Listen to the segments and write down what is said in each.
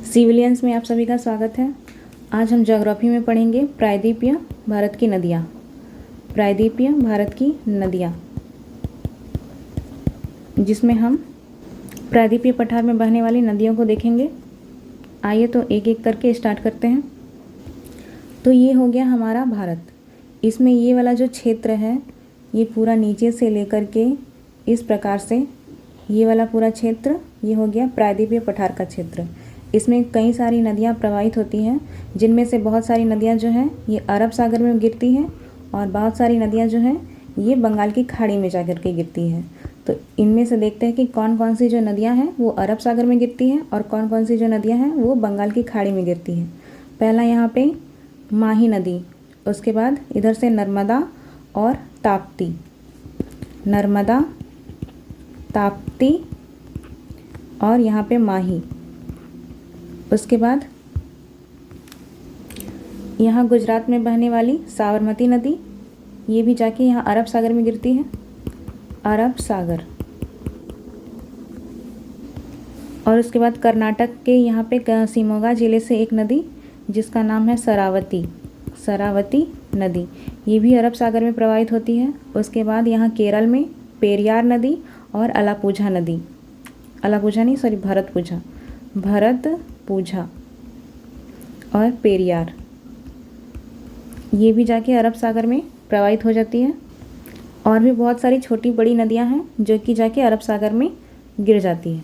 Civilians में आप सभी का स्वागत है। आज हम ज्योग्राफी में पढ़ेंगे प्रायद्वीपीय भारत की नदियाँ। प्रायद्वीपीय भारत की नदियाँ, जिसमें हम प्रायद्वीपीय पठार में बहने वाली नदियों को देखेंगे। आइए तो एक एक करके स्टार्ट करते हैं। तो ये हो गया हमारा भारत। इसमें ये वाला जो क्षेत्र है, ये पूरा नीचे से लेकर के इस प्रकार से ये वाला पूरा क्षेत्र ये हो गया प्रायद्वीपीय पठार का क्षेत्र। इसमें कई सारी नदियाँ प्रवाहित होती हैं, जिनमें से बहुत सारी नदियाँ जो हैं ये अरब सागर में गिरती हैं और बहुत सारी नदियाँ जो हैं ये बंगाल की खाड़ी में जाकर के गिरती हैं। तो इनमें से देखते हैं कि कौन कौन सी जो नदियाँ हैं वो अरब सागर में गिरती हैं और कौन कौन सी जो नदियाँ हैं वो बंगाल की खाड़ी में गिरती हैं। पहला यहाँ पे माही नदी, उसके बाद इधर से नर्मदा और ताप्ती, नर्मदा, ताप्ती और यहाँ पे माही। उसके बाद यहाँ गुजरात में बहने वाली साबरमती नदी, ये भी जाके यहाँ अरब सागर में गिरती है, अरब सागर। और उसके बाद कर्नाटक के यहाँ पे शिमोगा जिले से एक नदी जिसका नाम है शरावती, शरावती नदी, ये भी अरब सागर में प्रवाहित होती है। उसके बाद यहाँ केरल में पेरियार नदी और अलापुझा नदी, अलापुझा नहीं सॉरी भरतपुझा, भरतपुझा और पेरियार, ये भी जाके अरब सागर में प्रवाहित हो जाती है। और भी बहुत सारी छोटी बड़ी नदियां हैं जो कि जाके अरब सागर में गिर जाती है।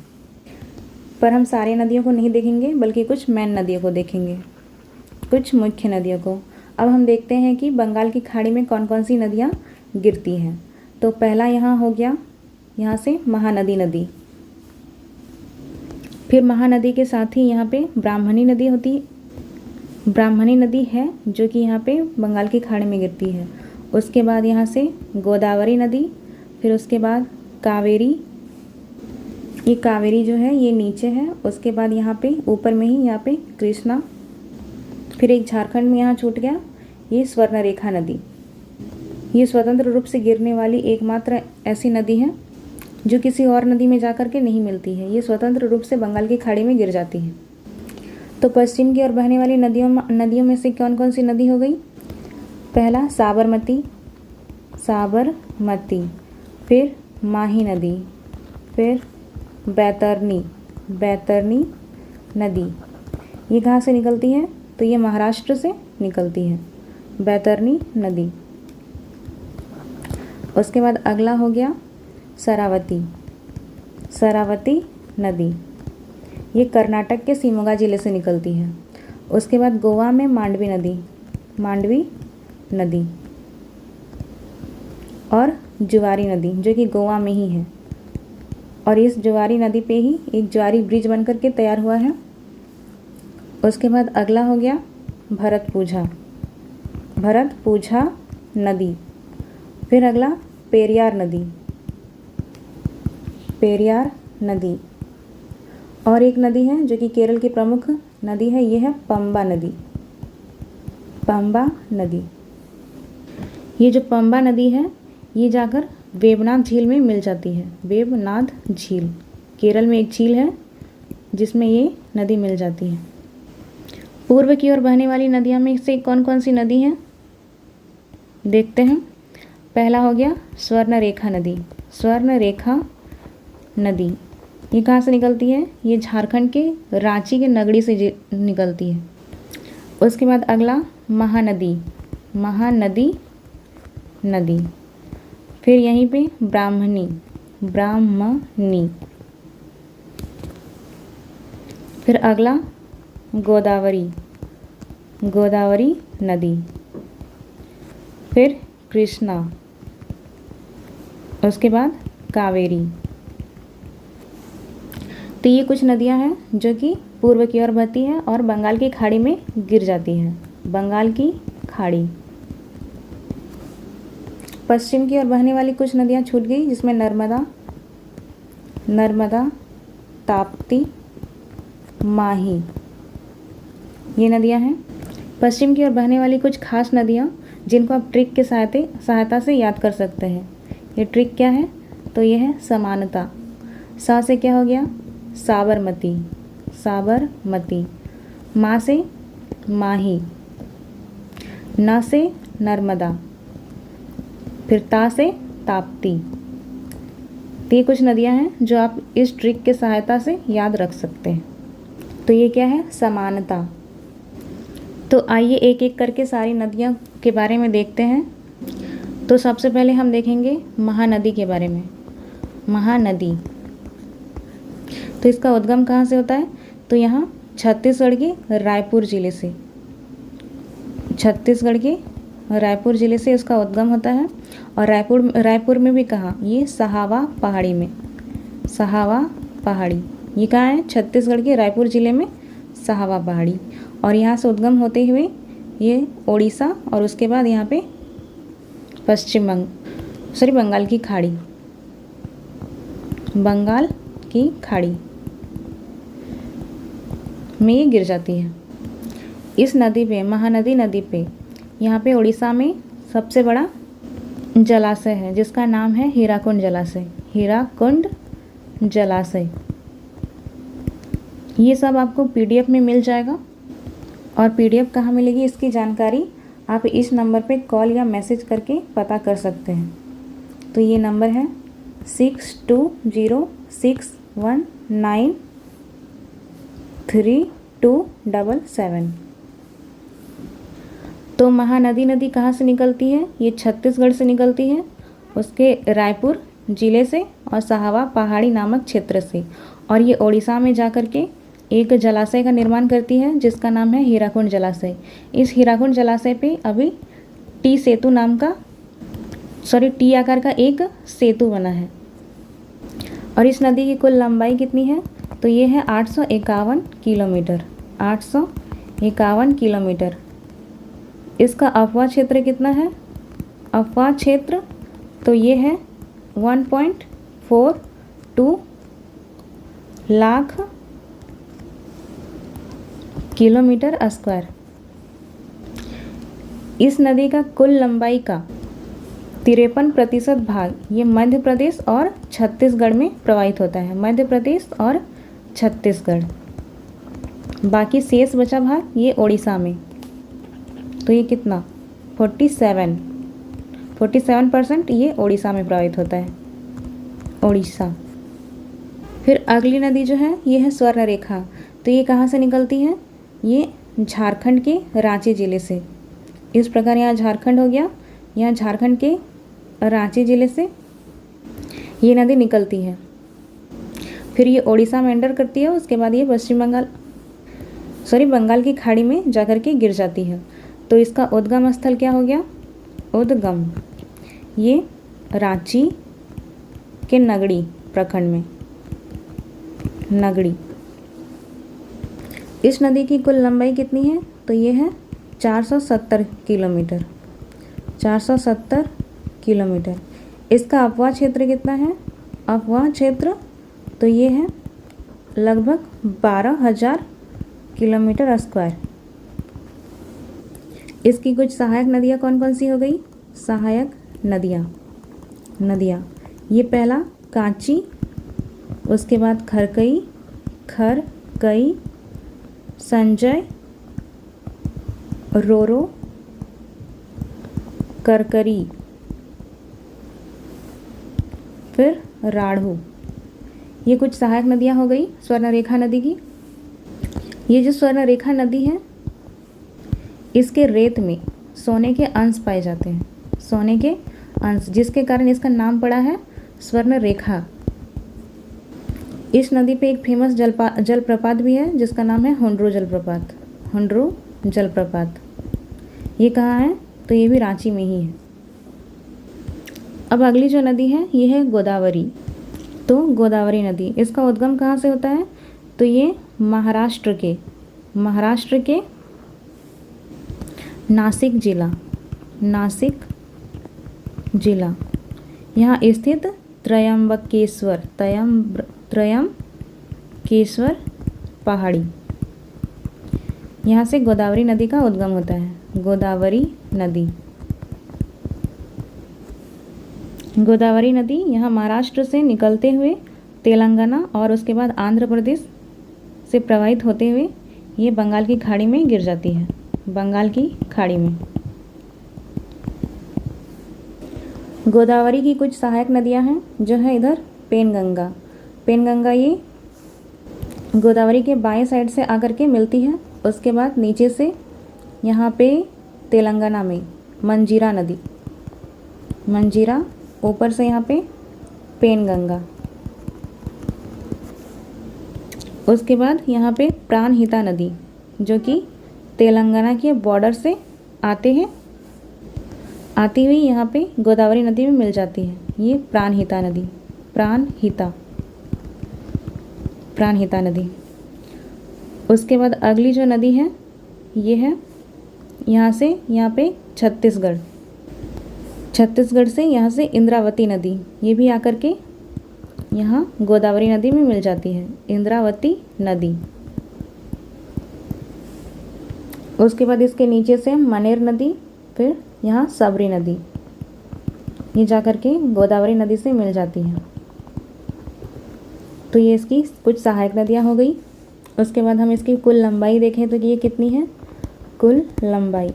पर हम सारे नदियों को नहीं देखेंगे, बल्कि कुछ मेन नदियों को देखेंगे, कुछ मुख्य नदियों को। अब हम देखते हैं कि बंगाल की खाड़ी में कौन कौन सी नदियाँ गिरती हैं। तो पहला यहाँ हो गया, यहाँ से महानदी नदी, फिर महानदी के साथ ही यहाँ पे ब्राह्मणी नदी होती, ब्राह्मणी नदी है जो कि यहाँ पे बंगाल की खाड़ी में गिरती है। उसके बाद यहाँ से गोदावरी नदी, फिर उसके बाद कावेरी, ये कावेरी जो है ये नीचे है। उसके बाद यहाँ पे ऊपर में ही यहाँ पे कृष्णा, फिर एक झारखंड में यहाँ छूट गया ये स्वर्णरेखा नदी। ये स्वतंत्र रूप से गिरने वाली एकमात्र ऐसी नदी है जो किसी और नदी में जाकर के नहीं मिलती है, ये स्वतंत्र रूप से बंगाल की खाड़ी में गिर जाती है। तो पश्चिम की ओर बहने वाली नदियों में से कौन कौन सी नदी हो गई? पहला साबरमती, साबरमती, फिर माही नदी, फिर बैतरनी, बैतरनी नदी, ये कहाँ से निकलती है? तो ये महाराष्ट्र से निकलती है, बैतरनी नदी। उसके बाद अगला हो गया शरावती, शरावती नदी, ये कर्नाटक के शिमोगा जिले से निकलती है। उसके बाद गोवा में मांडवी नदी, मांडवी नदी और जुआरी नदी जो कि गोवा में ही है। और इस जुआरी नदी पे ही एक जुआरी ब्रिज बनकर के तैयार हुआ है। उसके बाद अगला हो गया भरतपुझा, भरतपुझा नदी, फिर अगला पेरियार नदी, पेरियार नदी। और एक नदी है जो कि केरल की प्रमुख नदी है, ये है पंबा नदी, पंबा नदी। ये जो पंबा नदी है ये जाकर वेबनाथ झील में मिल जाती है, वेबनाथ झील, केरल में एक झील है जिसमें ये नदी मिल जाती है। पूर्व की ओर बहने वाली नदियों में से कौन कौन सी नदी हैं देखते हैं। पहला हो गया स्वर्णरेखा नदी, स्वर्णरेखा नदी, ये कहाँ से निकलती है? ये झारखंड के रांची के नगड़ी से निकलती है। उसके बाद अगला महानदी, महानदी नदी, फिर यहीं पे ब्राह्मणी, ब्राह्मणी, फिर अगला गोदावरी, गोदावरी नदी, फिर कृष्णा, उसके बाद कावेरी। तो ये कुछ नदियां हैं जो कि पूर्व की ओर बहती हैं और बंगाल की खाड़ी में गिर जाती हैं, बंगाल की खाड़ी। पश्चिम की ओर बहने वाली कुछ नदियां छूट गई, जिसमें नर्मदा, नर्मदा, ताप्ती, माही, ये नदियां हैं। पश्चिम की ओर बहने वाली कुछ खास नदियां जिनको आप ट्रिक के सहायता से याद कर सकते हैं। ये ट्रिक क्या है? तो ये है समानता। सा से क्या हो गया? साबरमती, साबरमती। मा से माही। न से नर्मदा। फिर ता से ताप्ती। तो ये कुछ नदियाँ हैं जो आप इस ट्रिक के सहायता से याद रख सकते हैं। तो ये क्या है? समानता। तो आइए एक एक करके सारी नदियों के बारे में देखते हैं। तो सबसे पहले हम देखेंगे महानदी के बारे में। महानदी, तो इसका उद्गम कहाँ से होता है? तो यहाँ छत्तीसगढ़ के रायपुर ज़िले से, छत्तीसगढ़ के रायपुर ज़िले से इसका उद्गम होता है। और रायपुर में भी कहाँ? ये सहावा पहाड़ी में। सहावा पहाड़ी ये कहाँ है? छत्तीसगढ़ के रायपुर ज़िले में सहावा पहाड़ी। और यहाँ से उद्गम होते हुए ये ओडिशा और उसके बाद यहाँ पे बंगाल की खाड़ी, बंगाल की खाड़ी में ये गिर जाती है। इस नदी पे, महानदी नदी पे, यहाँ पे उड़ीसा में सबसे बड़ा जलाशय है जिसका नाम है हीराकुंड जलाशय। हीराकुंड जलाशय। ये सब आपको पीडीएफ में मिल जाएगा। और पीडीएफ कहाँ मिलेगी इसकी जानकारी आप इस नंबर पे कॉल या मैसेज करके पता कर सकते हैं। तो ये नंबर है 6206193277। तो महानदी नदी कहाँ से निकलती है? ये छत्तीसगढ़ से निकलती है, उसके रायपुर ज़िले से और सहावा पहाड़ी नामक क्षेत्र से। और ये ओडिशा में जा कर के एक जलाशय का निर्माण करती है जिसका नाम है हीराकुंड जलाशय। इस हीराकुंड जलाशय पे अभी टी आकार का एक सेतु बना है। और इस नदी की कुल लंबाई कितनी है? तो ये है 851 किलोमीटर। 851 किलोमीटर। इसका अफवाह क्षेत्र कितना है? अफवाह क्षेत्र तो ये है 1.42 लाख किलोमीटर स्क्वायर। इस नदी का कुल लंबाई का 53% भाग ये मध्य प्रदेश और छत्तीसगढ़ में प्रवाहित होता है। मध्य प्रदेश और छत्तीसगढ़। बाकी शेष बचा भाग ये ओडिशा में। तो ये कितना? 47% ये ओडिशा में प्रवाहित होता है। ओडिशा। फिर अगली नदी जो है ये है स्वर्णरेखा। तो ये कहाँ से निकलती है? ये झारखंड के रांची ज़िले से। इस प्रकार यहाँ झारखंड हो गया। यहाँ झारखंड के रांची ज़िले से ये नदी निकलती है। फिर ये ओडिशा में एंटर करती है। उसके बाद ये बंगाल की खाड़ी में जाकर के गिर जाती है। तो इसका उद्गम स्थल क्या हो गया? उद्गम ये रांची के नगड़ी प्रखंड में। नगड़ी। इस नदी की कुल लंबाई कितनी है? तो ये है 470 किलोमीटर। 470 किलोमीटर। इसका अपवाह क्षेत्र कितना है? अपवाह क्षेत्र तो ये है लगभग 12,000 किलोमीटर स्क्वायर। इसकी कुछ सहायक नदियाँ कौन कौन सी हो गई? सहायक नदियाँ ये पहला कांची, उसके बाद खरकई, संजय, रोरो, करकरी, फिर राढ़ू। ये कुछ सहायक नदियाँ हो गई स्वर्णरेखा नदी की। ये जो स्वर्णरेखा नदी है इसके रेत में सोने के अंश पाए जाते हैं। सोने के अंश, जिसके कारण इसका नाम पड़ा है स्वर्णरेखा। इस नदी पे एक फेमस जलप्रपात भी है जिसका नाम है हुंड्रू जलप्रपात। हुंड्रू जलप्रपात ये कहाँ है? तो ये भी रांची में ही है। अब अगली जो नदी है ये है गोदावरी। तो गोदावरी नदी, इसका उद्गम कहाँ से होता है? तो ये महाराष्ट्र के नासिक जिला यहाँ स्थित त्रयंबकेश्वर पहाड़ी, यहाँ से गोदावरी नदी का उद्गम होता है। गोदावरी नदी यहाँ महाराष्ट्र से निकलते हुए तेलंगाना और उसके बाद आंध्र प्रदेश से प्रवाहित होते हुए ये बंगाल की खाड़ी में गिर जाती है, बंगाल की खाड़ी में। गोदावरी की कुछ सहायक नदियां हैं जो है इधर पेनगंगा। पेनगंगा ये गोदावरी के बाएं साइड से आकर के मिलती है। उसके बाद नीचे से यहाँ पे तेलंगाना में मंजीरा नदी, मंजीरा, ऊपर से यहाँ पे पेनगंगा। उसके बाद यहाँ पे प्राणहिता नदी जो कि तेलंगाना के बॉर्डर से आते हैं, आती हुई यहाँ पे गोदावरी नदी में मिल जाती है। ये प्राणहिता नदी, प्राणहिता, प्राणहिता नदी। उसके बाद अगली जो नदी है ये है यहाँ से यहाँ पे छत्तीसगढ़, छत्तीसगढ़ से यहाँ से इंद्रावती नदी, ये भी आकर के यहाँ गोदावरी नदी में मिल जाती है, इंद्रावती नदी। उसके बाद इसके नीचे से मनेर नदी, फिर यहाँ सबरी नदी, ये जाकर के गोदावरी नदी से मिल जाती है। तो ये इसकी कुछ सहायक नदियाँ हो गई। उसके बाद हम इसकी कुल लंबाई देखें तो ये कितनी है, कुल लंबाई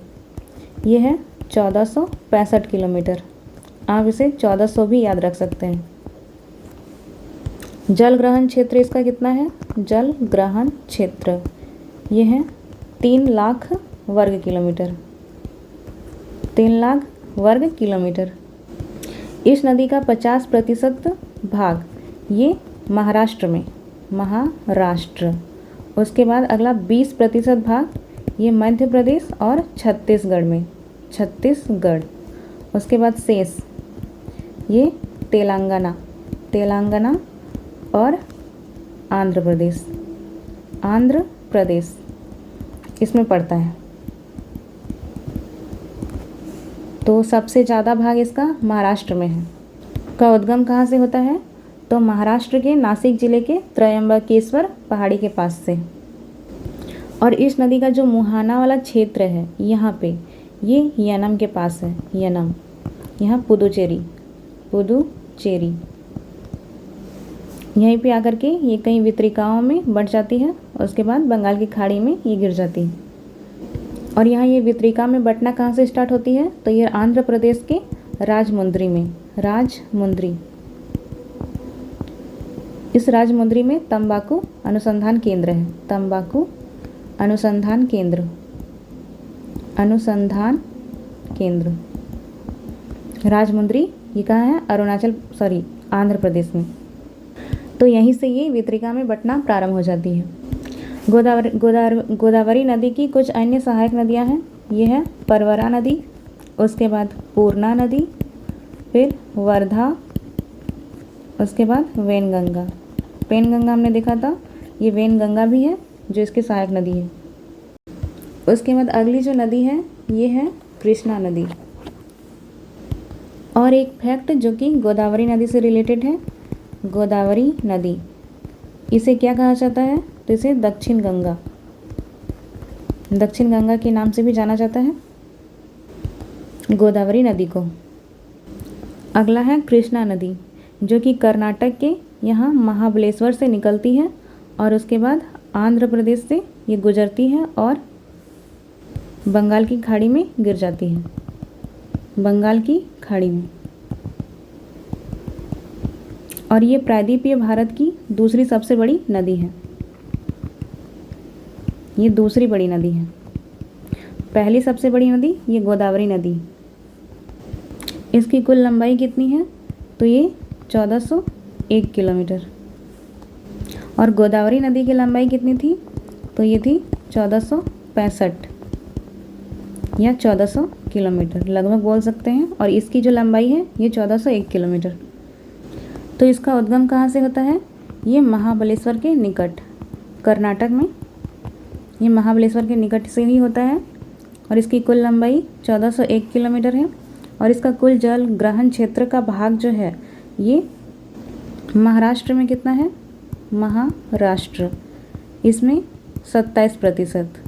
ये है 1465 किलोमीटर। आप इसे 1400 भी याद रख सकते हैं। जल ग्रहण क्षेत्र इसका कितना है, जल ग्रहण क्षेत्र ये है 3 लाख वर्ग किलोमीटर, 3 लाख वर्ग किलोमीटर। इस नदी का 50% भाग ये महाराष्ट्र में, महाराष्ट्र। उसके बाद अगला 20% भाग ये मध्य प्रदेश और छत्तीसगढ़ में, छत्तीसगढ़। उसके बाद शेष ये तेलंगाना, तेलंगाना और आंध्र प्रदेश, आंध्र प्रदेश इसमें पड़ता है। तो सबसे ज़्यादा भाग इसका महाराष्ट्र में है। का उद्गम कहाँ से होता है, तो महाराष्ट्र के नासिक जिले के त्रयंबकेश्वर पहाड़ी के पास से। और इस नदी का जो मुहाना वाला क्षेत्र है यहाँ पे ये यनम के पास है, यनम, यहाँ पुदुचेरी, पुदुचेरी, यहीं पे आकर के ये कई वितरिकाओं में बढ़ जाती है। उसके बाद बंगाल की खाड़ी में ये गिर जाती है। और यहाँ ये वितरिका में बटना कहाँ से स्टार्ट होती है, तो ये आंध्र प्रदेश के राजमुंद्री में, राजमुंद्री, इस राजमुंद्री में तंबाकू अनुसंधान केंद्र है, तंबाकू अनुसंधान केंद्र, अनुसंधान केंद्र राजमुंद्री। ये कहाँ है, अरुणाचल, सॉरी आंध्र प्रदेश में। तो यहीं से ये वितरिका में बटना प्रारंभ हो जाती है। गोदावरी नदी की कुछ अन्य सहायक नदियाँ हैं, ये है परवरा नदी, उसके बाद पूर्णा नदी, फिर वर्धा, उसके बाद वेनगंगा। पेनगंगा हमने देखा था, ये वेनगंगा भी है जो इसकी सहायक नदी है। उसके बाद अगली जो नदी है ये है कृष्णा नदी। और एक फैक्ट जो कि गोदावरी नदी से रिलेटेड है, गोदावरी नदी इसे क्या कहा जाता है, तो इसे दक्षिण गंगा, दक्षिण गंगा के नाम से भी जाना जाता है गोदावरी नदी को। अगला है कृष्णा नदी जो कि कर्नाटक के यहाँ महाबलेश्वर से निकलती है और उसके बाद आंध्र प्रदेश से ये गुजरती है और बंगाल की खाड़ी में गिर जाती है, बंगाल की खाड़ी में। और ये प्रायद्वीपीय भारत की दूसरी सबसे बड़ी नदी है, ये दूसरी बड़ी नदी है। पहली सबसे बड़ी नदी ये गोदावरी नदी, इसकी कुल लंबाई कितनी है, तो ये 1401 किलोमीटर। और गोदावरी नदी की लंबाई कितनी थी, तो ये थी 1465 या 1400 किलोमीटर लगभग बोल सकते हैं। और इसकी जो लंबाई है ये 1401 किलोमीटर। तो इसका उद्गम कहाँ से होता है, ये महाबलेश्वर के निकट, कर्नाटक में, ये महाबलेश्वर के निकट से ही होता है। और इसकी कुल लंबाई 1401 किलोमीटर है। और इसका कुल जल ग्रहण क्षेत्र का भाग जो है ये महाराष्ट्र में कितना है, महाराष्ट्र इसमें 27%।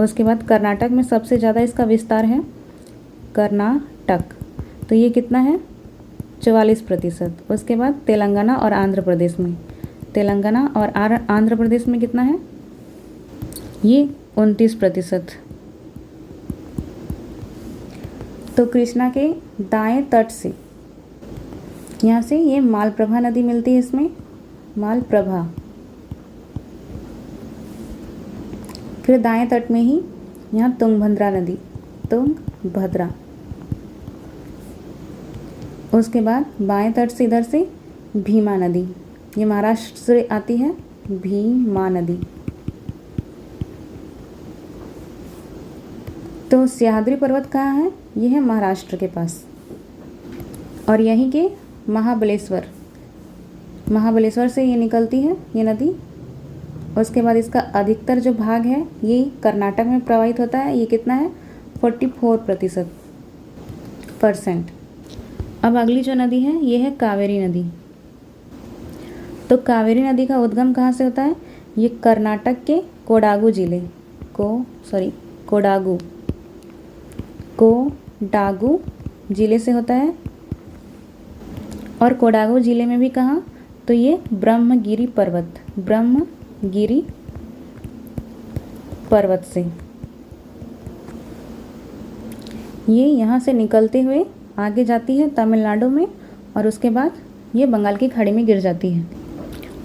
उसके बाद कर्नाटक में सबसे ज़्यादा इसका विस्तार है, कर्नाटक, तो ये कितना है 44%। उसके बाद तेलंगाना और आंध्र प्रदेश में, तेलंगाना और आंध्र प्रदेश में कितना है ये 29%। तो कृष्णा के दाएं तट से, यहाँ से ये मालप्रभा नदी मिलती है, इसमें मालप्रभा। फिर दाएं तट में ही यहाँ तुंगभद्रा नदी, तुंगभद्रा। उसके बाद बाएं तट से इधर से भीमा नदी, ये महाराष्ट्र से आती है, भीमा नदी। तो सह्याद्री पर्वत कहाँ है? ये है महाराष्ट्र के पास। और यहीं के महाबलेश्वर से ये निकलती है ये नदी। उसके बाद इसका अधिकतर जो भाग है ये कर्नाटक में प्रवाहित होता है। ये कितना है? 44%। अब अगली जो नदी है ये है कावेरी नदी। तो कावेरी नदी का उद्गम कहाँ से होता है? ये कर्नाटक के कोडागू जिले से होता है। और कोडागू जिले में भी कहाँ? तो ये ब्रह्मगिरी पर्वत से ये यहाँ से निकलते हुए आगे जाती है तमिलनाडु में, और उसके बाद ये बंगाल की खाड़ी में गिर जाती है।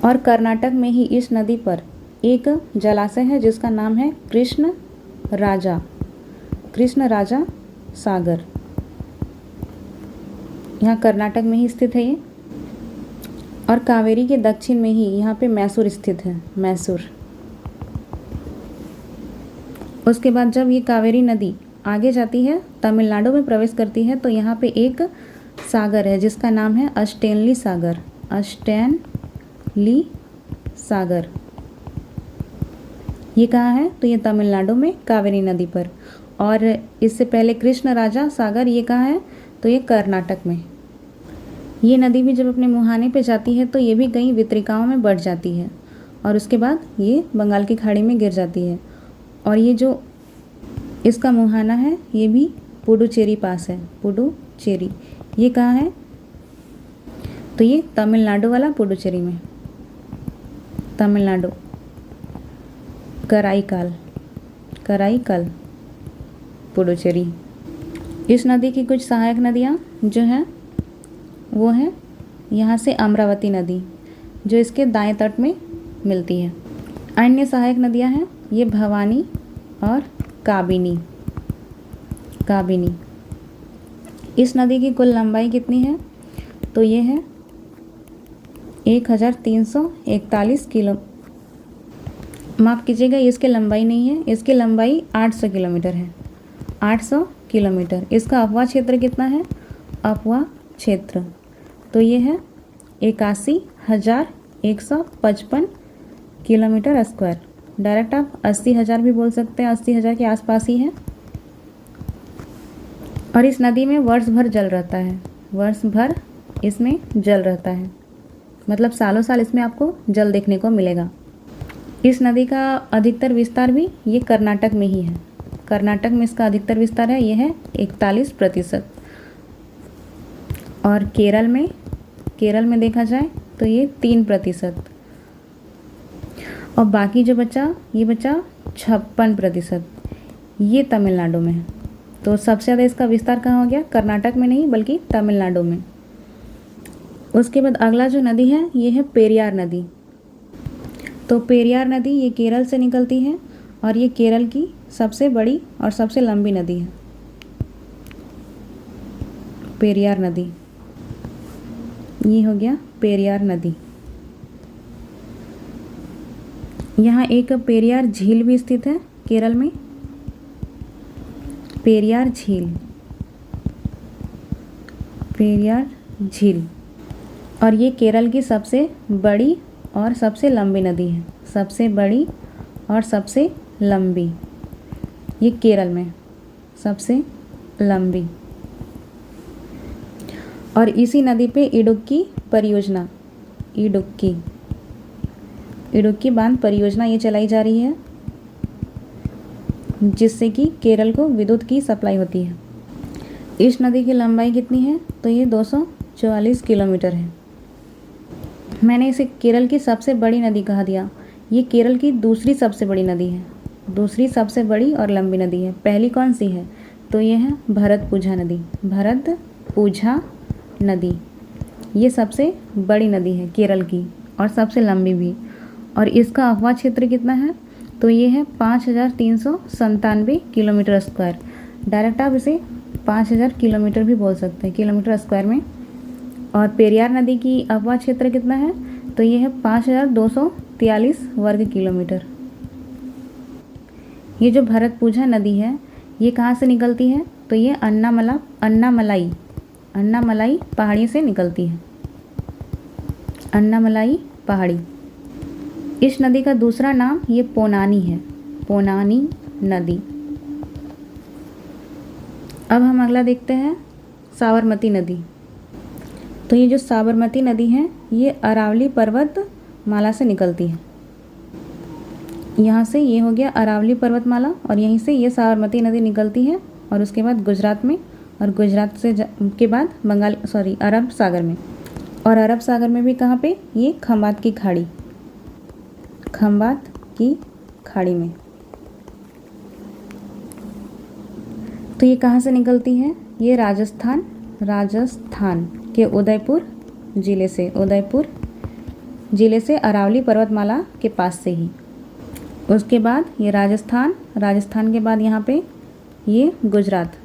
और कर्नाटक में ही इस नदी पर एक जलाशय है जिसका नाम है कृष्ण राजा सागर। यहाँ कर्नाटक में ही स्थित है ये। और कावेरी के दक्षिण में ही यहाँ पे मैसूर स्थित है, मैसूर। उसके बाद जब ये कावेरी नदी आगे जाती है तमिलनाडु में प्रवेश करती है, तो यहाँ पे एक सागर है जिसका नाम है अस्टेनली सागर। ये कहाँ है? तो ये तमिलनाडु में कावेरी नदी पर। और इससे पहले कृष्ण राजा सागर ये कहाँ है? तो ये कर्नाटक में। ये नदी भी जब अपने मुहाने पे जाती है तो ये भी कई वितरिकाओं में बढ़ जाती है, और उसके बाद ये बंगाल की खाड़ी में गिर जाती है। और ये जो इसका मुहाना है ये भी पुडुचेरी पास है, पुडुचेरी। ये कहाँ है? तो ये तमिलनाडु वाला पुडुचेरी में, तमिलनाडु, कराईकल पुडुचेरी। इस नदी की कुछ सहायक नदियाँ जो हैं वो है यहाँ से अमरावती नदी जो इसके दाएं तट में मिलती है। अन्य सहायक नदियाँ हैं ये भवानी और काबिनी। इस नदी की कुल लंबाई कितनी है? तो ये है 1341 किलो, माफ़ कीजिएगा, इसकी लंबाई नहीं है, इसकी लंबाई 800 किलोमीटर है, 800 किलोमीटर। इसका अपवाह क्षेत्र कितना है? अपवाह क्षेत्र तो ये है 81,155 किलोमीटर स्क्वायर। डायरेक्ट आप 80,000 भी बोल सकते हैं, 80,000 के आसपास ही है। और इस नदी में वर्ष भर जल रहता है, वर्ष भर इसमें जल रहता है, मतलब सालों साल इसमें आपको जल देखने को मिलेगा। इस नदी का अधिकतर विस्तार भी ये कर्नाटक में ही है, कर्नाटक में इसका अधिकतर विस्तार है, ये है 41%। और केरल में देखा जाए तो ये 3%। और बाकी जो बचा ये बचा 56%, ये तमिलनाडु में है। तो सबसे ज़्यादा इसका विस्तार कहाँ हो गया? कर्नाटक में नहीं बल्कि तमिलनाडु में। उसके बाद अगला जो नदी है ये है पेरियार नदी। तो पेरियार नदी ये केरल से निकलती है और ये केरल की सबसे बड़ी और सबसे लंबी नदी है, पेरियार नदी। ये हो गया पेरियार नदी। यहाँ एक पेरियार झील भी स्थित है केरल में, पेरियार झील। और ये केरल की सबसे बड़ी और सबसे लंबी नदी है, सबसे बड़ी और सबसे लंबी, ये केरल में सबसे लंबी। और इसी नदी पे इडुक्की परियोजना, इडुक्की बांध परियोजना ये चलाई जा रही है, जिससे कि केरल को विद्युत की सप्लाई होती है। इस नदी की लंबाई कितनी है? तो ये 244 किलोमीटर है। मैंने इसे केरल की सबसे बड़ी नदी कहा दिया, ये केरल की दूसरी सबसे बड़ी नदी है, दूसरी सबसे बड़ी और लंबी नदी है। पहली कौन सी है? तो ये है भरतपुझा नदी। भरतपुझा नदी ये सबसे बड़ी नदी है केरल की और सबसे लंबी भी। और इसका अफवाह क्षेत्र कितना है? तो ये है 5397 किलोमीटर स्क्वायर। डायरेक्ट आप इसे 5000 किलोमीटर भी बोल सकते हैं, किलोमीटर स्क्वायर में। और पेरियार नदी की अफवाह क्षेत्र कितना है? तो ये है 5243 वर्ग किलोमीटर। ये जो भरतपुझा नदी है ये कहाँ से निकलती है? तो ये अन्नामलाई पहाड़ी से निकलती है। अन्नामलाई पहाड़ी। इस नदी का दूसरा नाम ये पोनानी है, पोनानी नदी। अब हम अगला देखते हैं साबरमती नदी। तो ये जो साबरमती नदी है ये अरावली पर्वतमाला से निकलती है। यहाँ से ये हो गया अरावली पर्वतमाला और यहीं से ये साबरमती नदी निकलती है और उसके बाद गुजरात में, और गुजरात से के बाद अरब सागर में। और अरब सागर में भी कहाँ पे? ये खंबात की खाड़ी में। तो ये कहाँ से निकलती है? ये राजस्थान के उदयपुर जिले से अरावली पर्वतमाला के पास से ही। उसके बाद ये राजस्थान के बाद यहाँ पे ये गुजरात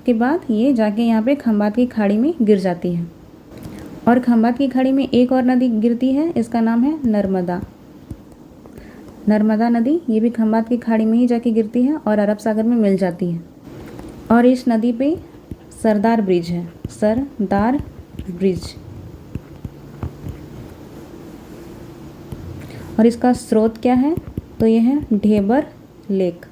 के बाद ये जाके यहाँ पे खंबात की खाड़ी में गिर जाती है। और खंबात की खाड़ी में एक और नदी गिरती है, इसका नाम है नर्मदा नदी। ये भी खंबात की खाड़ी में ही जाके गिरती है और अरब सागर में मिल जाती है। और इस नदी पे सरदार ब्रिज है, और इसका स्रोत क्या है? तो ये है ढेबर लेक।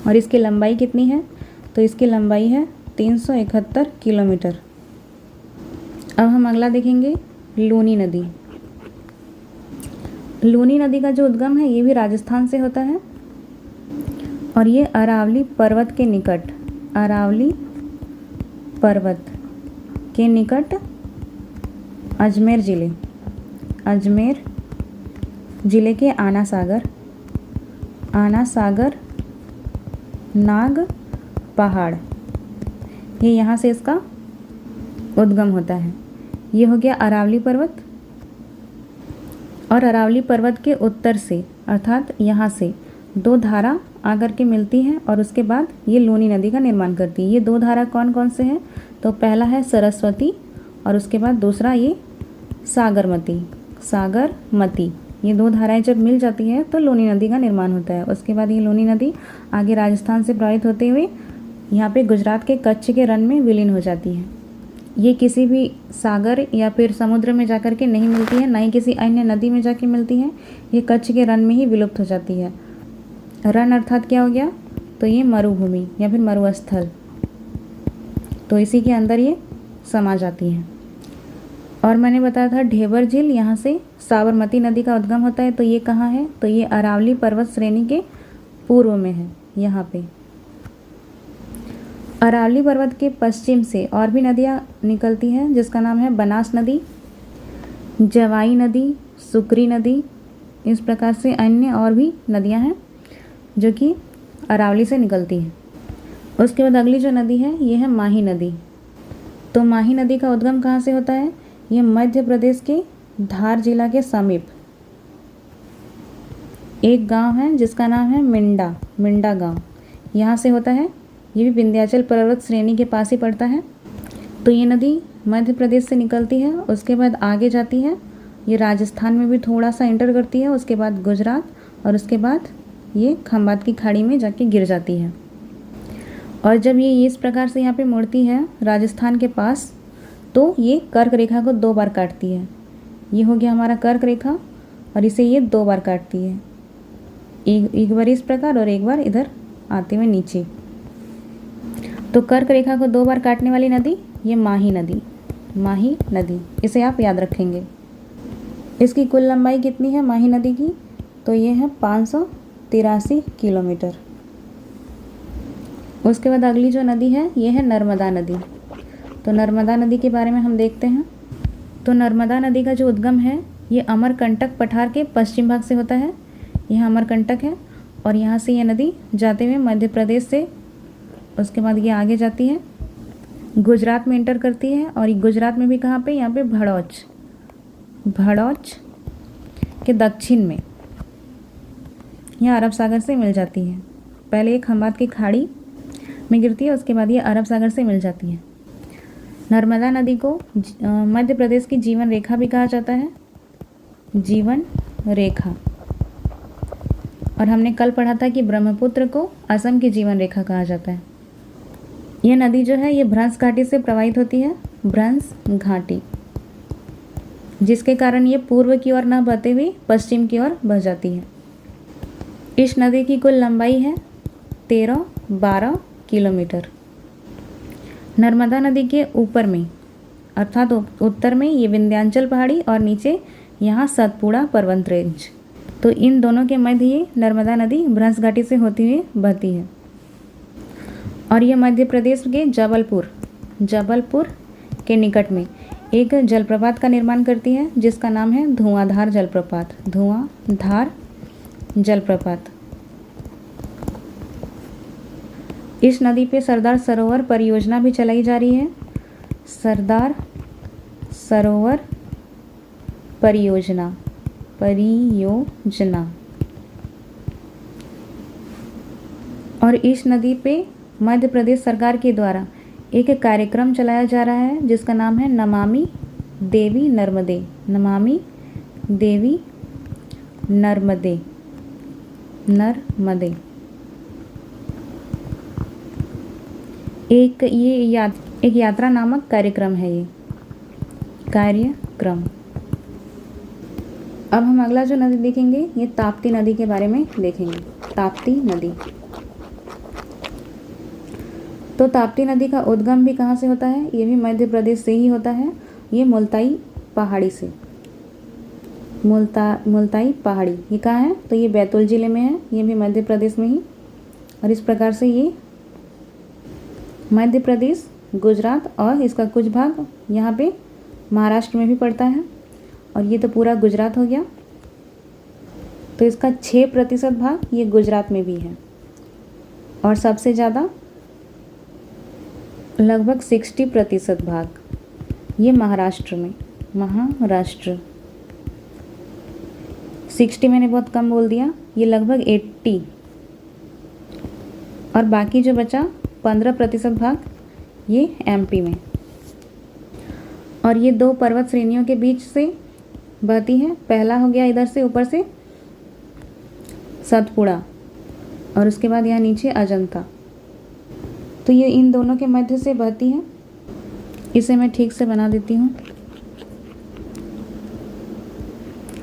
और इसकी लंबाई कितनी है? तो इसकी लंबाई है 371 किलोमीटर। अब हम अगला देखेंगे लूनी नदी। लूनी नदी का जो उद्गम है ये भी राजस्थान से होता है और ये अरावली पर्वत के निकट अजमेर जिले के आना सागर नाग पहाड़, ये यहाँ से इसका उद्गम होता है। ये हो गया अरावली पर्वत। और अरावली पर्वत के उत्तर से अर्थात यहाँ से दो धारा आकर के मिलती हैं और उसके बाद ये लूनी नदी का निर्माण करती है। ये दो धारा कौन कौन से हैं? तो पहला है सरस्वती और उसके बाद दूसरा ये सागरमती। ये दो धाराएं जब मिल जाती है तो लूनी नदी का निर्माण होता है। उसके बाद ये लूनी नदी आगे राजस्थान से प्रवाहित होते हुए यहाँ पे गुजरात के कच्छ के रण में विलीन हो जाती है। ये किसी भी सागर या फिर समुद्र में जाकर के नहीं मिलती है, ना ही किसी अन्य नदी में जाके मिलती है। ये कच्छ के रण में ही विलुप्त हो जाती है। रण अर्थात क्या हो गया? तो ये मरुभूमि या फिर मरुस्थल, तो इसी के अंदर ये समा जाती है। और मैंने बताया था ढेबर झील, यहाँ से साबरमती नदी का उद्गम होता है। तो ये कहाँ है? तो ये अरावली पर्वत श्रेणी के पूर्व में है। यहाँ पे अरावली पर्वत के पश्चिम से और भी नदियाँ निकलती हैं जिसका नाम है बनास नदी, जवाई नदी, सुकरी नदी। इस प्रकार से अन्य और भी नदियाँ हैं जो कि अरावली से निकलती हैं। उसके बाद अगली जो नदी है ये है माही नदी। तो माही नदी का उद्गम कहाँ से होता है? ये मध्य प्रदेश के धार जिला के समीप एक गांव है जिसका नाम है मिंडा गांव, यहाँ से होता है। ये भी विंध्याचल पर्वत श्रेणी के पास ही पड़ता है। तो ये नदी मध्य प्रदेश से निकलती है, उसके बाद आगे जाती है, ये राजस्थान में भी थोड़ा सा एंटर करती है, उसके बाद गुजरात और उसके बाद ये खंबात की खाड़ी में जाके गिर जाती है। और जब ये इस प्रकार से यहाँ पे मुड़ती है राजस्थान के पास, तो ये कर्क रेखा को 2 बार काटती है। ये हो गया हमारा कर्क रेखा और इसे ये 2 बार काटती है, एक बार इस प्रकार और एक बार इधर आते हुए नीचे। तो कर्क रेखा को 2 बार काटने वाली नदी ये माही नदी, इसे आप याद रखेंगे। इसकी कुल लंबाई कितनी है माही नदी की? तो ये है 583 किलोमीटर। उसके बाद अगली जो नदी है ये है नर्मदा नदी। तो नर्मदा नदी के बारे में हम देखते हैं। तो नर्मदा नदी का जो उद्गम है ये अमरकंटक पठार के पश्चिम भाग से होता है। यह अमरकंटक है और यहाँ से ये नदी जाते हुए मध्य प्रदेश से उसके बाद ये आगे जाती है, गुजरात में एंटर करती है। और गुजरात में भी कहाँ पे, यहाँ पे भड़ौच के दक्षिण में यह अरब सागर से मिल जाती है। पहले ये खंबात की खाड़ी में गिरती है, उसके बाद ये अरब सागर से मिल जाती है। नर्मदा नदी को मध्य प्रदेश की जीवन रेखा भी कहा जाता है, जीवन रेखा। और हमने कल पढ़ा था कि ब्रह्मपुत्र को असम की जीवन रेखा कहा जाता है। यह नदी जो है ये भ्रंश घाटी से प्रवाहित होती है, भ्रंश घाटी, जिसके कारण ये पूर्व की ओर न बहते हुए पश्चिम की ओर बह जाती है। इस नदी की कुल लंबाई है 13-12 किलोमीटर। नर्मदा नदी के ऊपर में अर्थात उत्तर में ये विंध्याचल पहाड़ी और नीचे यहाँ सतपुड़ा पर्वत रेंज। तो इन दोनों के मध्य ये नर्मदा नदी भ्रंश घाटी से होती हुई बहती है और ये मध्य प्रदेश के जबलपुर के निकट में एक जलप्रपात का निर्माण करती है जिसका नाम है धुआंधार जलप्रपात। इस नदी पे सरदार सरोवर परियोजना भी चलाई जा रही है, सरदार सरोवर परियोजना। और इस नदी पे मध्य प्रदेश सरकार के द्वारा एक कार्यक्रम चलाया जा रहा है जिसका नाम है नमामि देवी नर्मदे। एक यात्रा नामक कार्यक्रम है ये कार्यक्रम। अब हम अगला जो नदी देखेंगे ये ताप्ती नदी के बारे में देखेंगे। ताप्ती नदी, तो ताप्ती नदी का उद्गम भी कहाँ से होता है, ये भी मध्य प्रदेश से ही होता है। ये मुल्ताई पहाड़ी से, मुल्ताई पहाड़ी ये कहाँ है, तो ये बैतूल ज़िले में है, ये भी मध्य प्रदेश में ही। और इस प्रकार से ये मध्य प्रदेश, गुजरात और इसका कुछ भाग यहाँ पे महाराष्ट्र में भी पड़ता है। और ये तो पूरा गुजरात हो गया। तो इसका 6% भाग ये गुजरात में भी है और सबसे ज़्यादा लगभग 60% भाग ये महाराष्ट्र में। 60 मैंने बहुत कम बोल दिया, ये लगभग 80। और बाकी जो बचा 15% भाग ये एमपी में। और ये 2 पर्वत श्रेणियों के बीच से बहती है। पहला हो गया इधर से ऊपर से सतपुड़ा और उसके बाद यहाँ नीचे अजंता। तो ये इन दोनों के मध्य से बहती है। इसे मैं ठीक से बना देती हूँ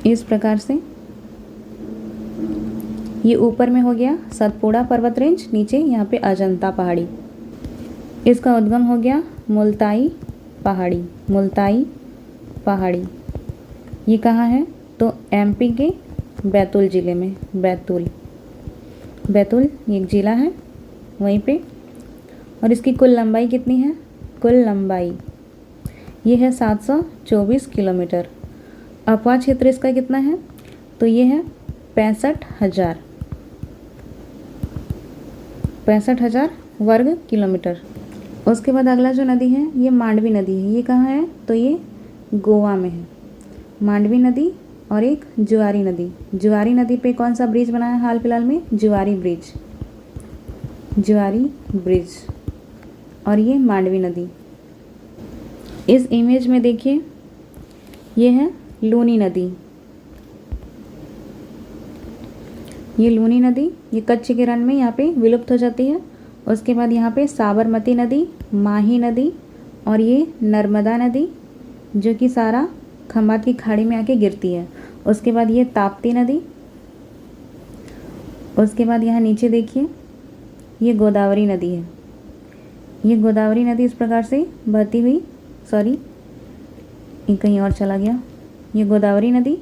इस प्रकार से। ये ऊपर में हो गया सतपुड़ा पर्वत रेंज, नीचे यहाँ पे अजंता पहाड़ी। इसका उद्गम हो गया मुल्ताई पहाड़ी। ये कहाँ है, तो एमपी के बैतूल ज़िले में। बैतूल ये एक ज़िला है वहीं पे। और इसकी कुल लंबाई कितनी है, कुल लंबाई ये है 724 किलोमीटर। अपवाह क्षेत्र इसका कितना है, तो ये है 65,000 वर्ग किलोमीटर। उसके बाद अगला जो नदी है ये मांडवी नदी है। ये कहाँ है, तो ये गोवा में है, मांडवी नदी। और एक जुआरी नदी पे कौन सा ब्रिज बना है हाल फिलहाल में, जुआरी ब्रिज। और ये मांडवी नदी। इस इमेज में देखिए ये है लूनी नदी। ये लूनी नदी ये कच्छ के रण में यहाँ पे विलुप्त हो जाती है। उसके बाद यहाँ पे साबरमती नदी, माही नदी और ये नर्मदा नदी जो कि सारा खंबात की खाड़ी में आके गिरती है। उसके बाद ये ताप्ती नदी। उसके बाद यहाँ नीचे देखिए ये गोदावरी नदी है। ये गोदावरी नदी इस प्रकार से बहती हुई, सॉरी ये कहीं और चला गया। ये गोदावरी नदी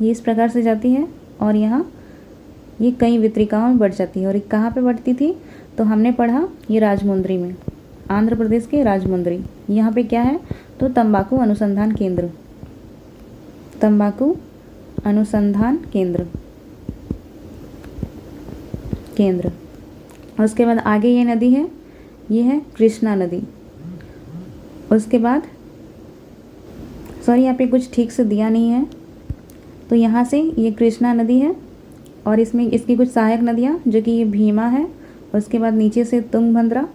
ये इस प्रकार से जाती है और यहाँ ये कई वितरिकाओं में बढ़ जाती है। और कहाँ पे बढ़ती थी, तो हमने पढ़ा ये राजमुंद्री में। आंध्र प्रदेश के राजमुंद्री। यहाँ पे क्या है, तो तंबाकू अनुसंधान केंद्र, तंबाकू अनुसंधान केंद्र। उसके बाद आगे ये नदी है, ये है कृष्णा नदी। उसके बाद सॉरी यहाँ पे कुछ ठीक से दिया नहीं है, तो यहाँ से ये कृष्णा नदी है और इसमें इसकी कुछ सहायक नदियाँ जो कि ये भीमा है, उसके बाद नीचे से तुंगभद्रा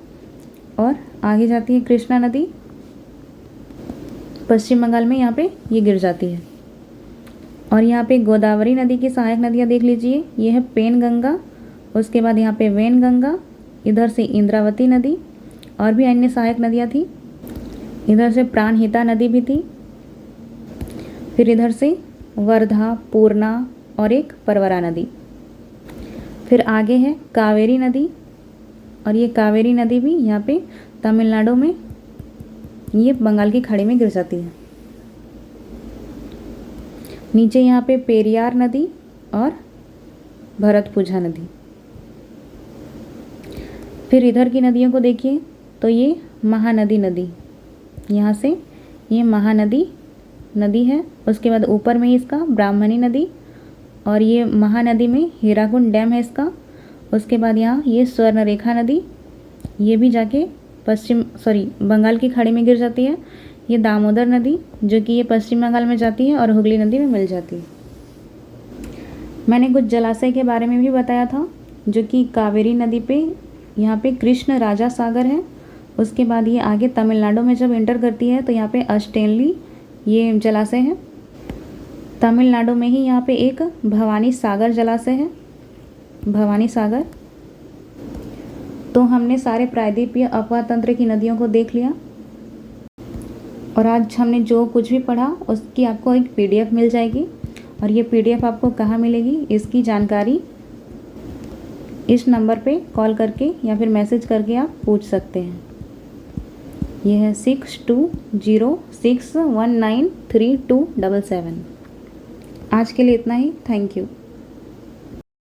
और आगे जाती है कृष्णा नदी, पश्चिम बंगाल में यहाँ पे ये गिर जाती है। और यहाँ पे गोदावरी नदी की सहायक नदियाँ देख लीजिए, ये है पेनगंगा, उसके बाद यहाँ पे वैनगंगा, इधर से इंद्रावती नदी और भी अन्य सहायक नदियाँ थी, इधर से प्राणहिता नदी भी थी, फिर इधर से वर्धा, पूर्णा और एक परवरा नदी। फिर आगे है कावेरी नदी और ये कावेरी नदी भी यहाँ पे तमिलनाडु में ये बंगाल की खाड़ी में गिर जाती है। नीचे यहाँ पे पेरियार नदी और भरतपुझा नदी। फिर इधर की नदियों को देखिए, तो ये महानदी नदी, यहाँ से ये महानदी नदी है। उसके बाद ऊपर में इसका ब्राह्मणी नदी और ये महानदी में हीराकुंड डैम है इसका। उसके बाद यहाँ ये स्वर्णरेखा नदी, ये भी जाके बंगाल की खाड़ी में गिर जाती है। ये दामोदर नदी जो कि ये पश्चिम बंगाल में जाती है और हुगली नदी में मिल जाती है। मैंने कुछ जलाशय के बारे में भी बताया था, जो कि कावेरी नदी पे यहाँ पे कृष्ण राजा सागर है। उसके बाद ये आगे तमिलनाडु में जब एंटर करती है तो यहाँ पे अस्टेनली ये जलाशय है। तमिलनाडु में ही यहाँ पे एक भवानी सागर जलाशय है, भवानी सागर। तो हमने सारे प्रायद्वीपीय अपवाह तंत्र की नदियों को देख लिया और आज हमने जो कुछ भी पढ़ा उसकी आपको एक PDF मिल जाएगी। और ये PDF आपको कहाँ मिलेगी, इसकी जानकारी इस नंबर पे कॉल करके या फिर मैसेज करके आप पूछ सकते हैं। यह है 6206193277। आज के लिए इतना ही। Thank you.